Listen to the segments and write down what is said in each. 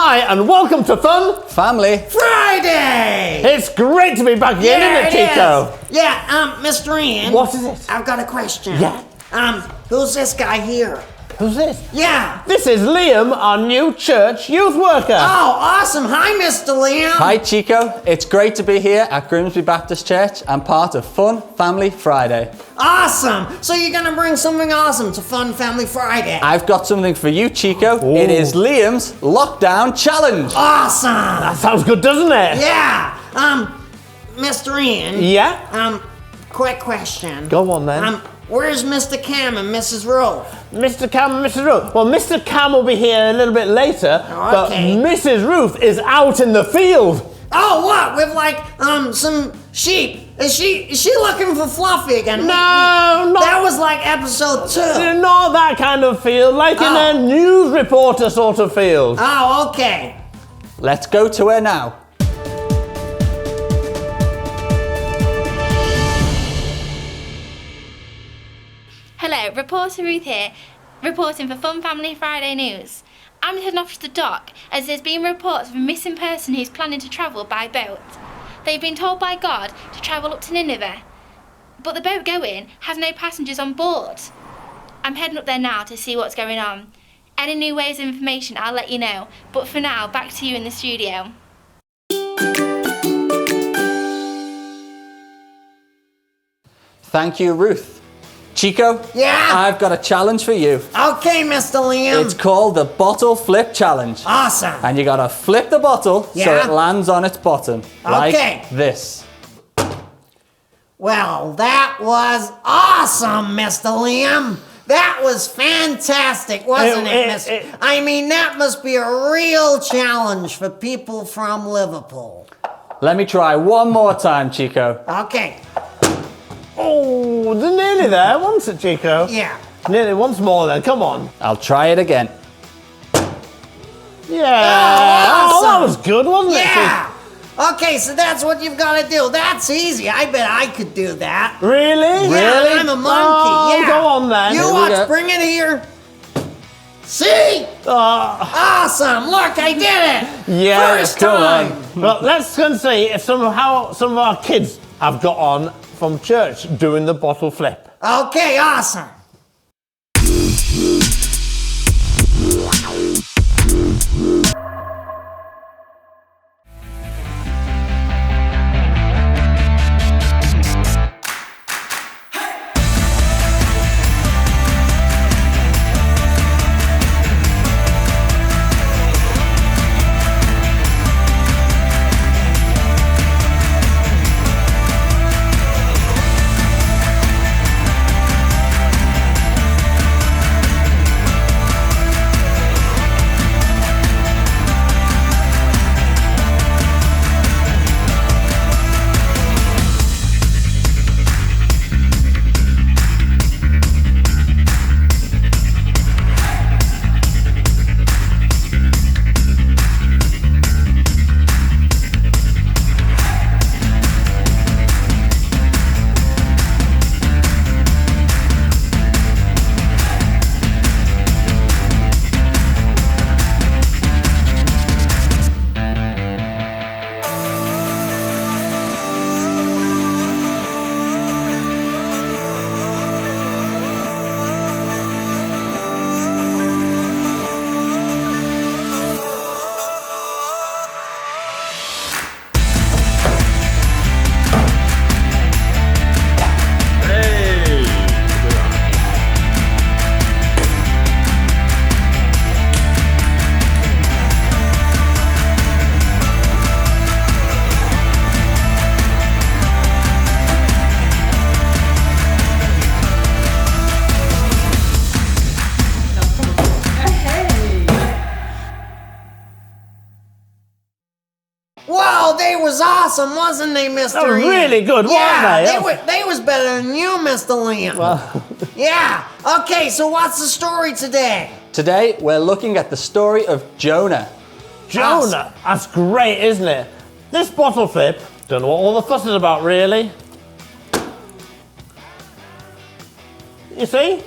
Hi, and welcome to Fun Family Friday! It's great to be back again, isn't it, Cheeko? Yeah, Mr. Ian. What is it? I've got a question. Yeah. Who's this guy here? Who's this? Yeah. This is Liam, our new church youth worker. Oh, awesome. Hi, Mr. Liam. Hi Cheeko, it's great to be here at Grimsby Baptist Church and part of Fun Family Friday. Awesome. So you're going to bring something awesome to Fun Family Friday. I've got something for you, Cheeko. Ooh. It is Liam's Lockdown Challenge. Awesome. That sounds good, doesn't it? Yeah. Mr. Ian. Yeah? Quick question. Go on then. Where's Mr. Cam and Mrs. Ruth? Mr. Cam and Mrs. Ruth. Well, Mr. Cam will be here a little bit later, Okay. but Mrs. Ruth is out in the field. Oh, what? With some sheep. Is she looking for Fluffy again? No, not that was like episode 2. Not that kind of field, like in a news reporter sort of field. Oh, okay. Let's go to her now. Hello, reporter Ruth here, reporting for Fun Family Friday News. I'm heading off to the dock as there's been reports of a missing person who's planning to travel by boat. They've been told by God to travel up to Nineveh, but the boat going has no passengers on board. I'm heading up there now to see what's going on. Any new ways of information I'll let you know, but for now, back to you in the studio. Thank you, Ruth. Cheeko, Yeah? I've got a challenge for you. Okay, Mr. Liam. It's called the Bottle Flip Challenge. Awesome. And you gotta flip the bottle so Yeah? it lands on its bottom. Like Okay. this. Well, that was awesome, Mr. Liam. That was fantastic, wasn't it, Mr. I mean, that must be a real challenge for people from Liverpool. Let me try one more time, Cheeko. Okay. Oh, they're nearly there, once it, Cheeko? Yeah. Nearly once more then, come on. I'll try it again. Yeah. awesome. That was good, wasn't it? Yeah. Okay, so that's what you've got to do. That's easy. I bet I could do that. Really? Yeah, Really? I'm a monkey. Oh, Yeah. go on then. You Here we watch. go. Bring it here. See? Awesome. Look, I did it. Yeah, First come time. on. Well, let's go and see if some of our kids have got on from church doing the bottle flip. Okay, awesome. Whoa, they was awesome, wasn't they, Mr. They were Ian? really good, weren't they? They was better than you, Mr. Liam. Yeah. Okay, so what's the story today? Today, we're looking at the story of Jonah. Jonah, that's great, isn't it? This bottle flip, don't know what all the fuss is about, really. You see?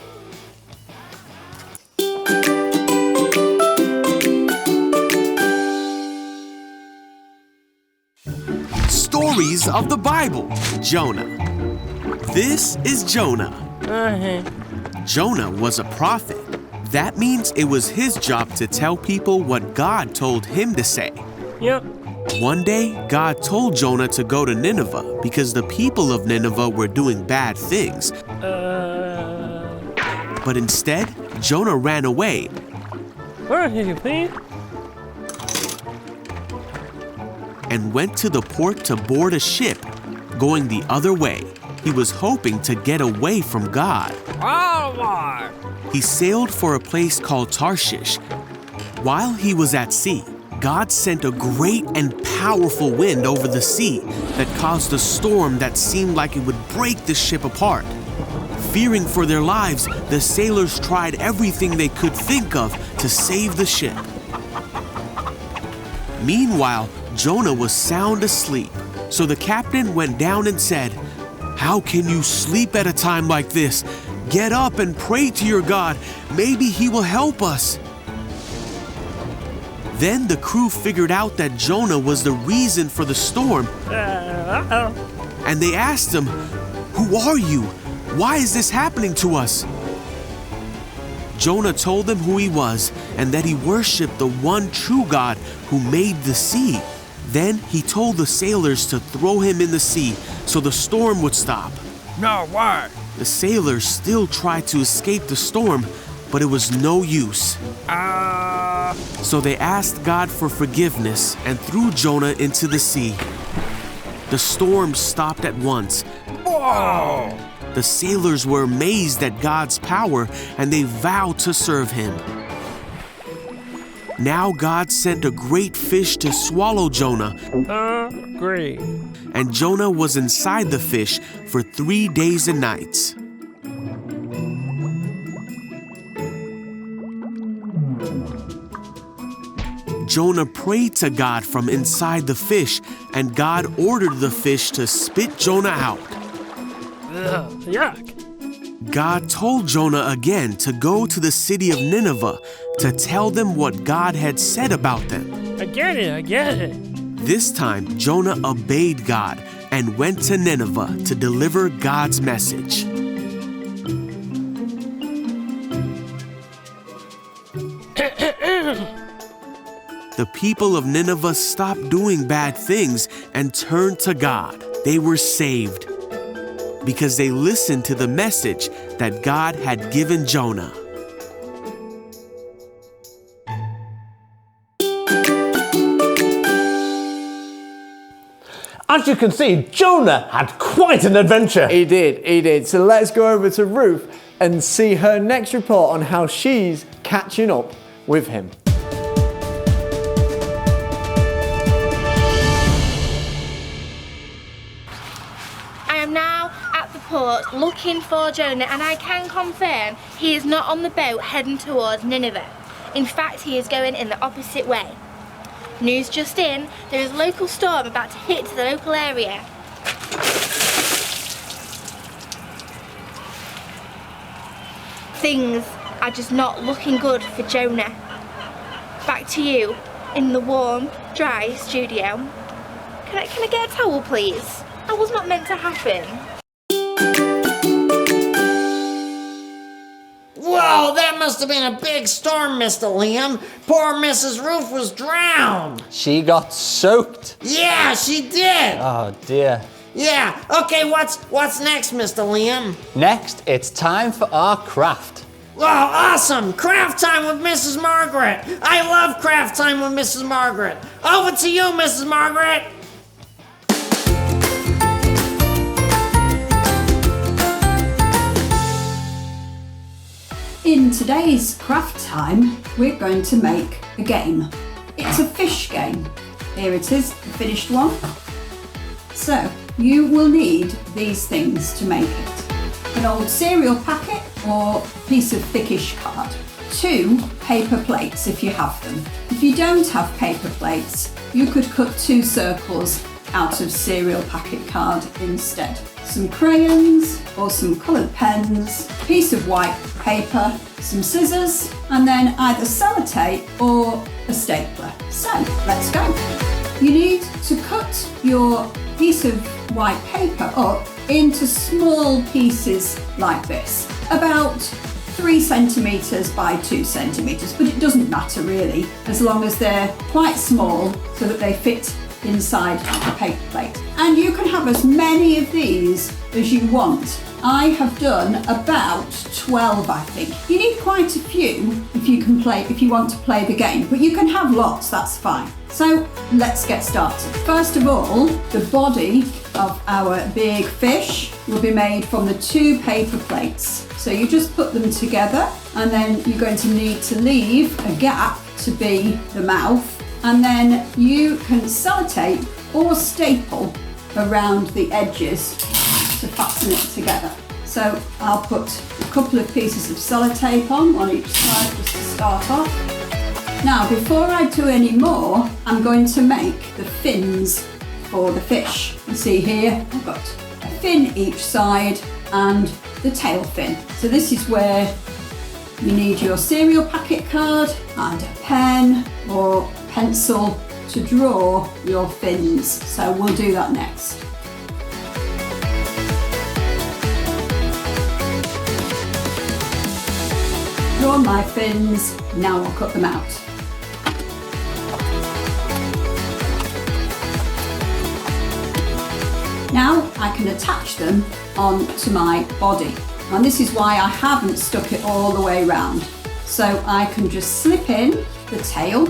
Stories of the Bible. Jonah. This is Jonah. Jonah was a prophet. That means it was his job to tell people what God told him to say. Yep. One day, God told Jonah to go to Nineveh because the people of Nineveh were doing bad things. But instead, Jonah ran away. And went to the port to board a ship, going the other way. He was hoping to get away from God. He sailed for a place called Tarshish. While he was at sea, God sent a great and powerful wind over the sea that caused a storm that seemed like it would break the ship apart. Fearing for their lives, the sailors tried everything they could think of to save the ship. Meanwhile, Jonah was sound asleep, so the captain went down and said, "How can you sleep at a time like this? Get up and pray to your God. Maybe he will help us." Then the crew figured out that Jonah was the reason for the storm. And they asked him, "Who are you? Why is this happening to us?" Jonah told them who he was and that he worshiped the one true God who made the sea. Then he told the sailors to throw him in the sea so the storm would stop. No, why? The sailors still tried to escape the storm, but it was no use. So they asked God for forgiveness and threw Jonah into the sea. The storm stopped at once. Whoa! The sailors were amazed at God's power and they vowed to serve him. Now God sent a great fish to swallow Jonah. Great. And Jonah was inside the fish for 3 days and nights. Jonah prayed to God from inside the fish, and God ordered the fish to spit Jonah out. Yuck. God told Jonah again to go to the city of Nineveh to tell them what God had said about them. I get it. This time, Jonah obeyed God and went to Nineveh to deliver God's message. The people of Nineveh stopped doing bad things and turned to God. They were saved because they listened to the message that God had given Jonah. As you can see, Jonah had quite an adventure. He did. So let's go over to Ruth and see her next report on how she's catching up with him. I am now at the port looking for Jonah, and I can confirm he is not on the boat heading towards Nineveh. In fact, he is going in the opposite way. News just in, there is a local storm about to hit the local area. Things are just not looking good for Jonah. Back to you in the warm, dry studio. Can I get a towel, please? That was not meant to happen. Whoa, that must have been a big storm, Mr. Liam. Poor Mrs. Ruth was drowned. She got soaked. Yeah, she did. Oh dear. Yeah, okay, what's next, Mr. Liam? Next, it's time for our craft. Oh, awesome! Craft time with Mrs. Margaret. I love craft time with Mrs. Margaret. Over to you, Mrs. Margaret. In today's craft time, we're going to make a game. It's a fish game. Here it is, the finished one. So, you will need these things to make it. An old cereal packet or piece of thickish card. 2 paper plates if you have them. If you don't have paper plates, you could cut 2 circles out of cereal packet card instead. Some crayons or some coloured pens, a piece of white paper, some scissors, and then either sellotape or a stapler. So, let's go. you need to cut your piece of white paper up into small pieces like this, about 3 centimetres by 2 centimetres, but it doesn't matter really, as long as they're quite small so that they fit inside the paper plate. And you can have as many of these as you want. I have done about 12, I think. You need quite a few if you want to play the game, but you can have lots, that's fine. So let's get started. First of all, the body of our big fish will be made from the 2 paper plates. So you just put them together, and then you're going to need to leave a gap to be the mouth, and then you can sellotape or staple around the edges to fasten it together. So I'll put a couple of pieces of sellotape on each side just to start off. Now, before I do any more, I'm going to make the fins for the fish. You see here, I've got a fin each side and the tail fin. So this is where you need your cereal packet card and a pen or pencil to draw your fins. So we'll do that next. Draw my fins, now I'll cut them out. Now I can attach them onto my body. And this is why I haven't stuck it all the way around. So I can just slip in the tail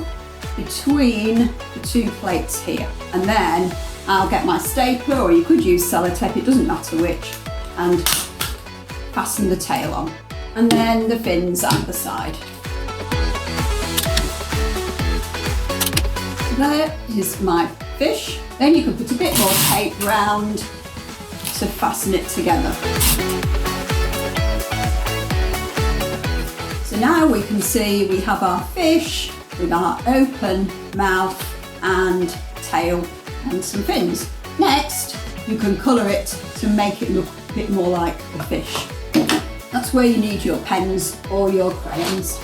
between the 2 plates here. And then I'll get my stapler, or you could use sellotape, it doesn't matter which, and fasten the tail on. And then the fins at the side. There is my fish. Then you can put a bit more tape round to fasten it together. So now we can see we have our fish with our open mouth and tail and some fins. Next, you can colour it to make it look a bit more like a fish. That's where you need your pens or your crayons.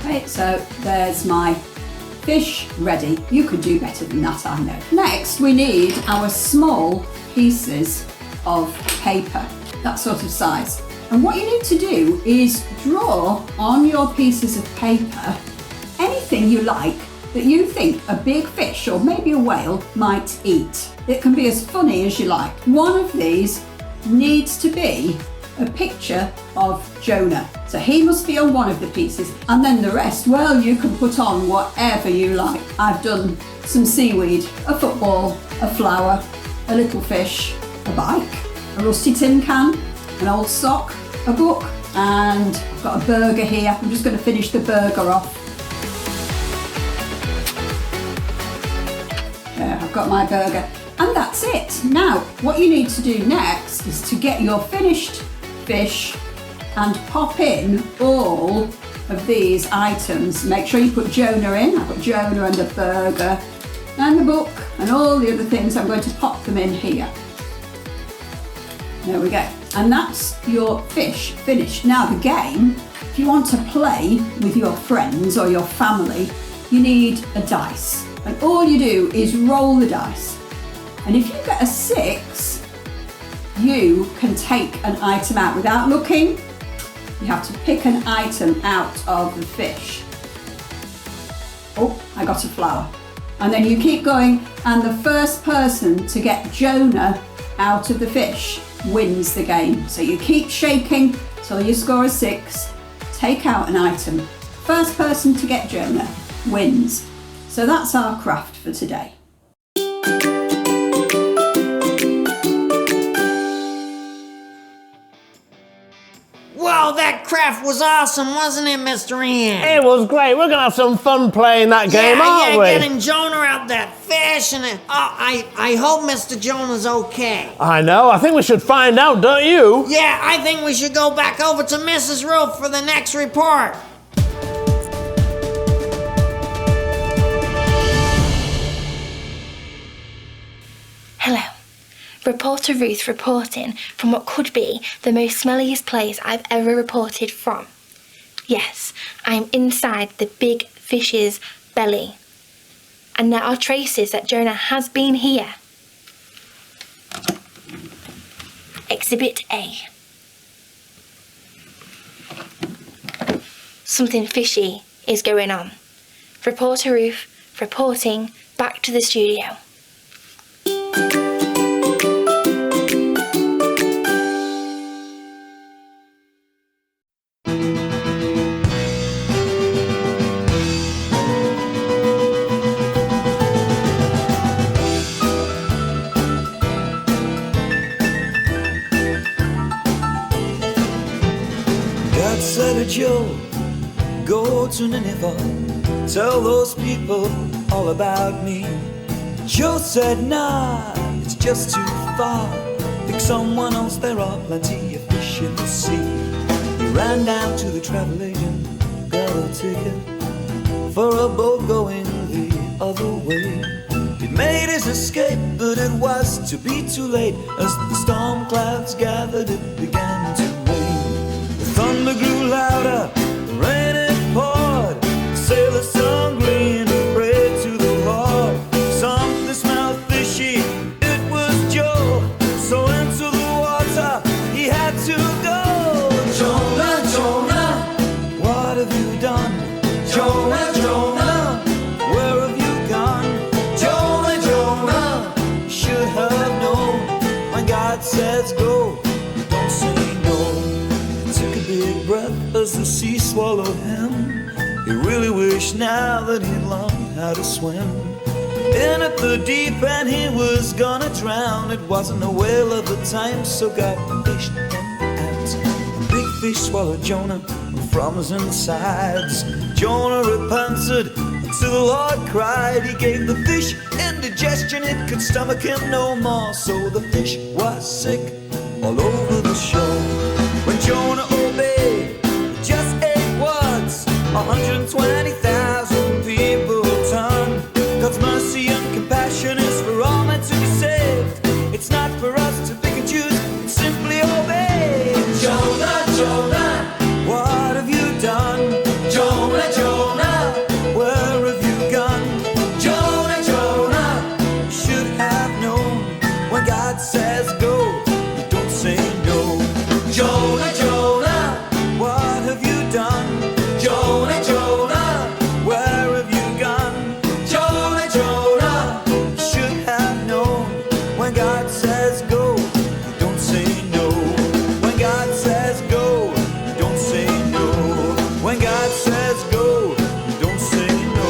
Okay, so there's my fish ready. You could do better than that, I know. Next, we need our small pieces of paper, that sort of size. And what you need to do is draw on your pieces of paper anything you like that you think a big fish or maybe a whale might eat. It can be as funny as you like. One of these needs to be a picture of Jonah. So he must be on one of the pieces, and then the rest, well, you can put on whatever you like. I've done some seaweed, a football, a flower, a little fish, a bike, a rusty tin can, an old sock, a book, and I've got a burger here. I'm just going to finish the burger off. There, I've got my burger. And that's it. Now, what you need to do next is to get your finished fish and pop in all of these items. Make sure you put Jonah in. I've got Jonah and the burger and the book and all the other things. I'm going to pop them in here. There we go. And that's your fish finished. Now the game, if you want to play with your friends or your family, you need a dice. And all you do is roll the dice. And if you get a 6, you can take an item out without looking. You have to pick an item out of the fish. Oh, I got a flower. And then you keep going, and the first person to get Jonah out of the fish wins the game. So you keep shaking till you score a 6, take out an item. First person to get Jonah wins. So that's our craft for today. Wow, that craft was awesome, wasn't it, Mr. Ian? It was great. We're going to have some fun playing that game, aren't we? Getting Jonah out that fish and I hope Mr. Jonah's okay. I know. I think we should find out, don't you? Yeah, I think we should go back over to Mrs. Ruth for the next report. Hello. Reporter Ruth reporting from what could be the most smelliest place I've ever reported from. Yes, I'm inside the big fish's belly. And there are traces that Jonah has been here. Exhibit A. Something fishy is going on. Reporter Ruth reporting back to the studio. God said to Joe, go to Nineveh, tell those people all about me. Joe said, nah, it's just too far. Pick someone else, there are plenty of fish in the sea. He ran down to the travel agent, got a ticket for a boat going the other way. He made his escape, but it was to be too late. As the storm clouds gathered, it began to rain. The thunder grew louder, the rain it poured. The sailors sung green and prayed to the Lord. Something smelled fishy, it was Joe. So into the water he had to go. Jonah, Jonah, what have you done? Jonah, Jonah, where have you gone? Jonah, Jonah, you should have known. When God says go, don't say no. He took a big breath as the sea swallowed him. He really wished now that he'd learned how to swim. In at the deep end he was gonna drown. It wasn't a whale of the time, so God fished him out. A big fish swallowed Jonah from his insides. Jonah repented until the Lord cried. He gave the fish indigestion, it could stomach him no more. So the fish was sick all over the shore. When Jonah obeyed, just 8 words, 120,000 people turned. God's mercy and compassion is for all meant to be saved. It's not for us to pick and choose, it's simply obey. Jonah, Jonah, what have you done? Jonah, Jonah, where have you gone? Jonah, Jonah, you should have known. When God says go, you don't say no. Jonah, Jonah, what have you done? Jonah, Jonah, where have you gone? Jonah, Jonah, you should have known. When God says go, you don't say no. When God says go, you don't say no. When God says go, you don't say no.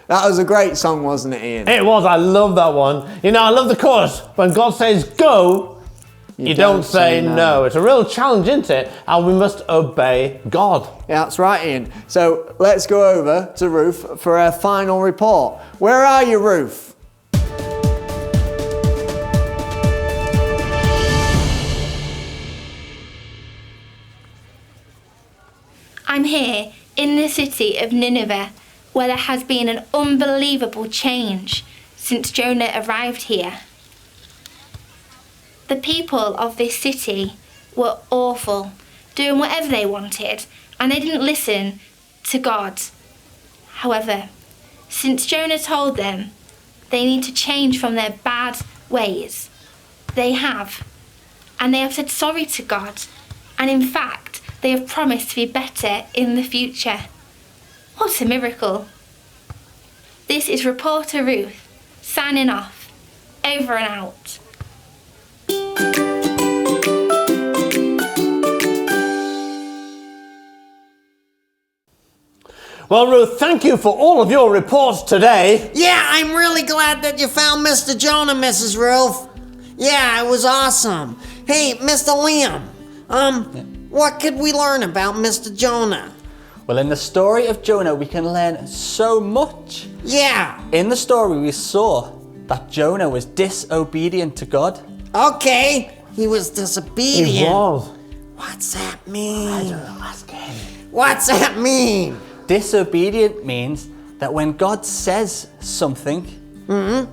That was a great song, wasn't it, Ian? It was, I love that one. You know, I love the chorus. When God says go, you don't say no. It's a real challenge, isn't it? And we must obey God. Yeah, that's right, Ian. So let's go over to Ruth for her final report. Where are you, Ruth? I'm here in the city of Nineveh, where there has been an unbelievable change since Jonah arrived here. The people of this city were awful, doing whatever they wanted, and they didn't listen to God. However, since Jonah told them they need to change from their bad ways, they have. And they have said sorry to God. And in fact, they have promised to be better in the future. What a miracle. This is Reporter Ruth, signing off. Over and out. Well, Ruth, thank you for all of your reports today. Yeah, I'm really glad that you found Mr. Jonah, Mrs. Ruth. Yeah, it was awesome. Hey, Mr. Liam, what could we learn about Mr. Jonah? Well, in the story of Jonah, we can learn so much. Yeah. In the story, we saw that Jonah was disobedient to God. Okay. He was disobedient. He was. What's that mean? I don't know, ask him. What's that mean? Disobedient means that when God says something,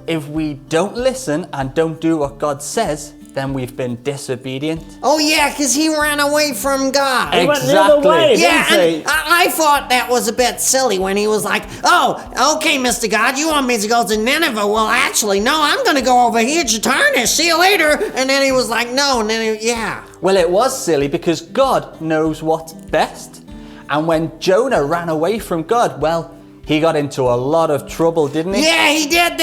if we don't listen and don't do what God says, then we've been disobedient. Oh yeah, because he ran away from God. He went the other way, Yeah, didn't he? and I thought that was a bit silly when he was like, oh, okay, Mr. God, you want me to go to Nineveh? Well, actually, no, I'm going to go over here to Tarnish. See you later. And then he was like, no, and then yeah. Well, it was silly because God knows what's best. And when Jonah ran away from God, well, he got into a lot of trouble, didn't he? Yeah, he did.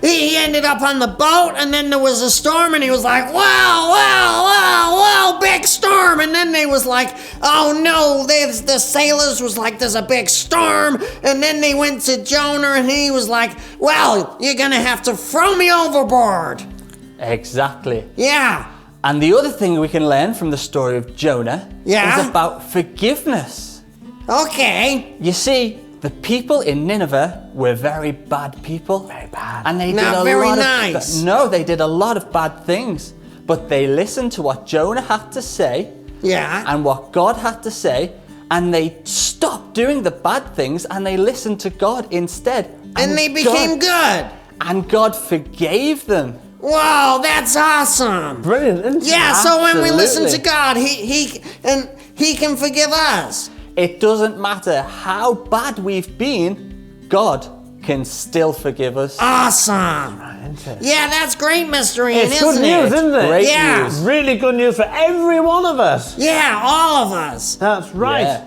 He ended up on the boat, and then there was a storm, and he was like, wow, big storm. And then they was like, oh no, the sailors was like, there's a big storm. And then they went to Jonah, and he was like, well, you're gonna have to throw me overboard. Exactly. Yeah. And the other thing we can learn from the story of Jonah Yeah? is about forgiveness. Okay. You see, the people in Nineveh were very bad people. Very bad. And they Not did a very lot nice. No, they did a lot of bad things. But they listened to what Jonah had to say Yeah. and what God had to say, and they stopped doing the bad things and they listened to God instead. And they became good. And God forgave them. Wow, that's awesome. Brilliant, isn't it? Yeah, so when we listen to Absolutely. God, he can forgive us. It doesn't matter how bad we've been, God can still forgive us. Awesome. Isn't it? Yeah, that's great, Mr. Ian, It's isn't good news, it? isn't it? Great Yeah. news. Really good news for every one of us. Yeah, all of us. That's right. Yeah.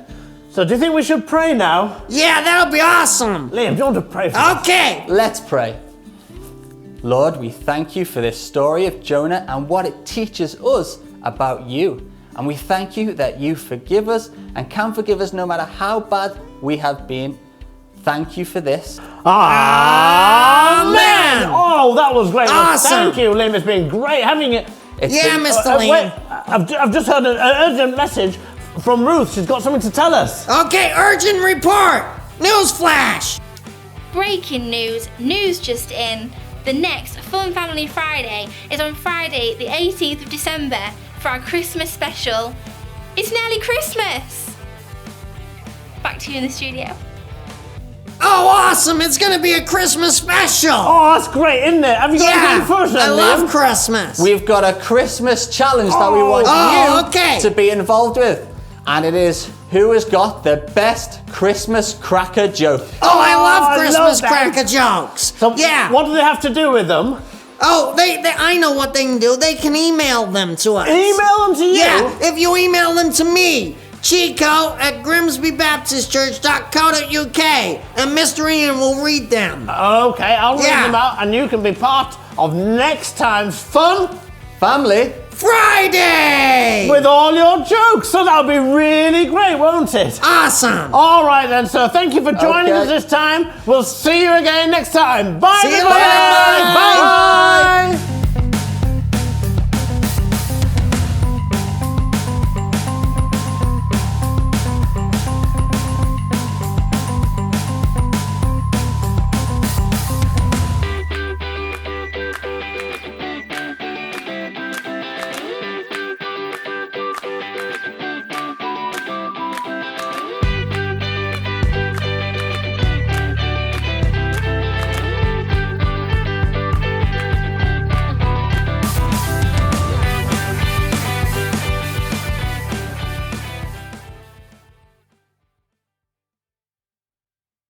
So do you think we should pray now? Yeah, that'll be awesome. Liam, do you want to pray for us? Okay. Let's pray. Lord, we thank you for this story of Jonah and what it teaches us about you. And we thank you that you forgive us and can forgive us no matter how bad we have been. Thank you for this. Amen! Oh, that was great. Well, Awesome. thank you, Liam. It's been great having it. It's Yeah, been- Mr. Liam. Wait, I've just heard an urgent message from Ruth. She's got something to tell us. Okay, urgent report. News flash. Breaking news, news just in. The next Fun Family Friday is on Friday the 18th of December for our Christmas special. It's nearly Christmas! Back to you in the studio. Oh, awesome. It's going to be a Christmas special. Oh, that's great, isn't it? Have you got anything first then, I Liam? love Christmas. We've got a Christmas challenge that we want you to be involved with. And it is who has got the best Christmas cracker joke. Oh, I love I Christmas love that. cracker jokes. So Yeah. what do they have to do with them? Oh, I know what they can do. They can email them to us. Email them to you? Yeah, if you email them to me, Cheeko at grimsbybaptistchurch.co.uk, and Mr. Ian will read them. Okay, I'll read Yeah. them out and you can be part of next time's Fun Family Friday! with all your jokes. So that'll be really great, won't it? Awesome. All right then, so thank you for joining Okay. us this time. We'll see you again next time. Bye, See you everybody. later. Bye.